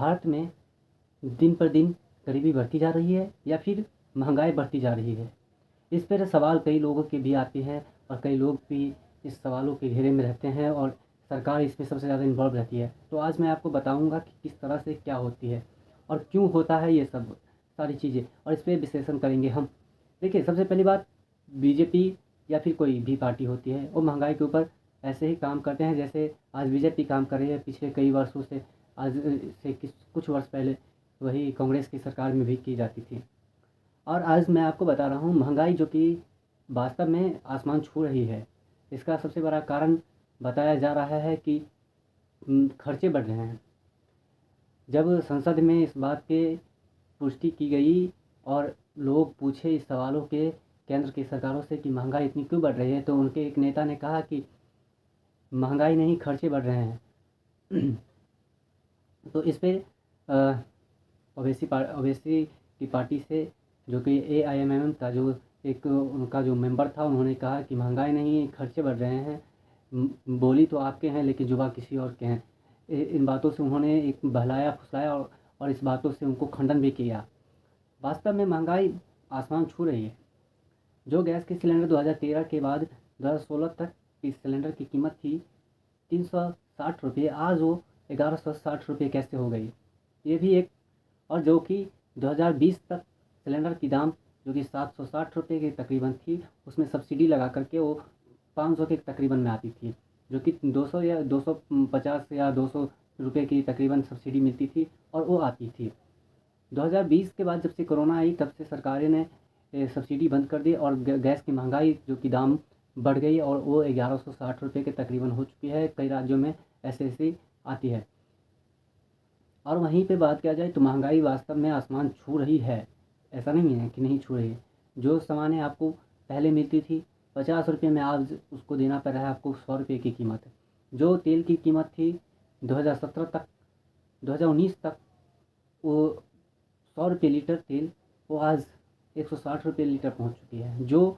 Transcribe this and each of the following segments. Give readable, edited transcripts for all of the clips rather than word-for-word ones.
भारत में दिन पर दिन गरीबी बढ़ती जा रही है या फिर महंगाई बढ़ती जा रही है? इस पर सवाल कई लोगों के भी आते हैं और कई लोग भी इस सवालों के घेरे में रहते हैं और सरकार इसमें सबसे ज़्यादा इन्वॉल्व रहती है। तो आज मैं आपको बताऊंगा कि किस तरह से क्या होती है और क्यों होता है ये सब सारी चीज़ें, और इस पर विश्लेषण करेंगे हम। देखिए, सबसे पहली बात, बीजेपी या फिर कोई भी पार्टी होती है वो महंगाई के ऊपर ऐसे ही काम करते हैं जैसे आज बीजेपी काम कर रही है पिछले कई वर्षों से। आज से कुछ वर्ष पहले वही कांग्रेस की सरकार में भी की जाती थी। और आज मैं आपको बता रहा हूँ महंगाई जो कि वास्तव में आसमान छू रही है। इसका सबसे बड़ा कारण बताया जा रहा है कि खर्चे बढ़ रहे हैं। जब संसद में इस बात के पुष्टि की गई और लोग पूछे इस सवालों के केंद्र की सरकारों से कि महंगाई इतनी क्यों बढ़ रही है, तो उनके एक नेता ने कहा कि महंगाई नहीं, खर्चे बढ़ रहे हैं। तो इस पे ओवैसी की पार्टी से, जो कि AIMM था, जो एक उनका जो मेंबर था, उन्होंने कहा कि महंगाई नहीं, खर्चे बढ़ रहे हैं। बोली तो आपके हैं लेकिन जुबान किसी और के हैं। इन बातों से उन्होंने एक बहलाया फुसलाया और इस बातों से उनको खंडन भी किया। वास्तव में महंगाई आसमान छू रही है। जो गैस के सिलेंडर 2013 के बाद 2016 तक इस सिलेंडर की कीमत थी 360 रुपये, आज वो 1160 रुपये कैसे हो गई, ये भी एक। और जो कि 2020 तक सिलेंडर की दाम जो कि 760 रुपये की तकरीबन थी, उसमें सब्सिडी लगा करके वो 500 के तकरीबन में आती थी, जो कि 200 या 250 या 200 रुपये की तकरीबन सब्सिडी मिलती थी और वो आती थी। 2020 के बाद जब से कोरोना आई, तब से सरकारें ने सब्सिडी बंद कर दी और गैस की महंगाई जो कि दाम बढ़ गई और वो 1160 रुपये के तकरीबन हो चुकी है। कई राज्यों में ऐसे ऐसी आती है। और वहीं पे बात किया जाए तो महंगाई वास्तव में आसमान छू रही है। ऐसा नहीं है कि नहीं छू रही है। जो सामानें आपको पहले मिलती थी 50 रुपये में, आज उसको देना पड़ रहा है आपको 100 रुपये की कीमत है। जो तेल की कीमत थी 2017 तक, 2019 तक, वो 100 रुपये लीटर तेल, वो आज 160 रुपये लीटर पहुंच चुकी है। जो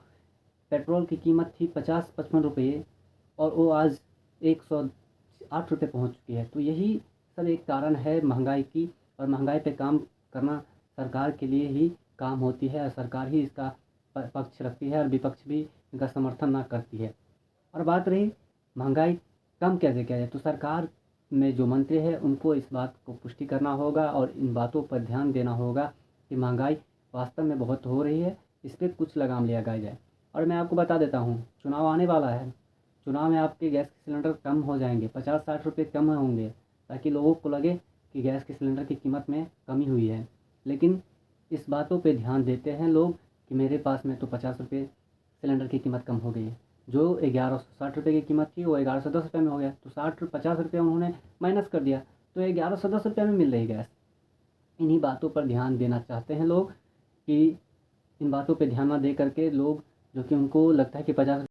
पेट्रोल की कीमत थी 50-55 रुपये, और वो आज 108 रुपये पहुंच चुकी है। तो यही सब एक कारण है महंगाई की, और महंगाई पे काम करना सरकार के लिए ही काम होती है और सरकार ही इसका पक्ष रखती है और विपक्ष भी इनका समर्थन ना करती है। और बात रही महंगाई कम कैसे किया जाए, तो सरकार में जो मंत्री है उनको इस बात को पुष्टि करना होगा और इन बातों पर ध्यान देना होगा कि महंगाई वास्तव में बहुत हो रही है, इस पर कुछ लगाम लिया जाए। और मैं आपको बता देता हूँ, चुनाव आने वाला है। चुनाव में आपके गैस के सिलेंडर कम हो जाएंगे, 50-60 रुपये कम होंगे, ताकि लोगों को लगे कि गैस के सिलेंडर की कीमत में कमी हुई है। लेकिन इस बातों पे ध्यान देते हैं लोग कि मेरे पास में तो 50 रुपये सिलेंडर की कीमत कम हो गई है। जो 1160 रुपये की कीमत थी वो 1110 रुपये में हो गया, तो 50 रुपये उन्होंने माइनस कर दिया, तो 1110 रुपये में मिल रही गैस। इन्हीं बातों पर ध्यान देना चाहते हैं लोग कि इन बातों पे ध्यान ना दे करके लोग, जो कि उनको लगता है कि 50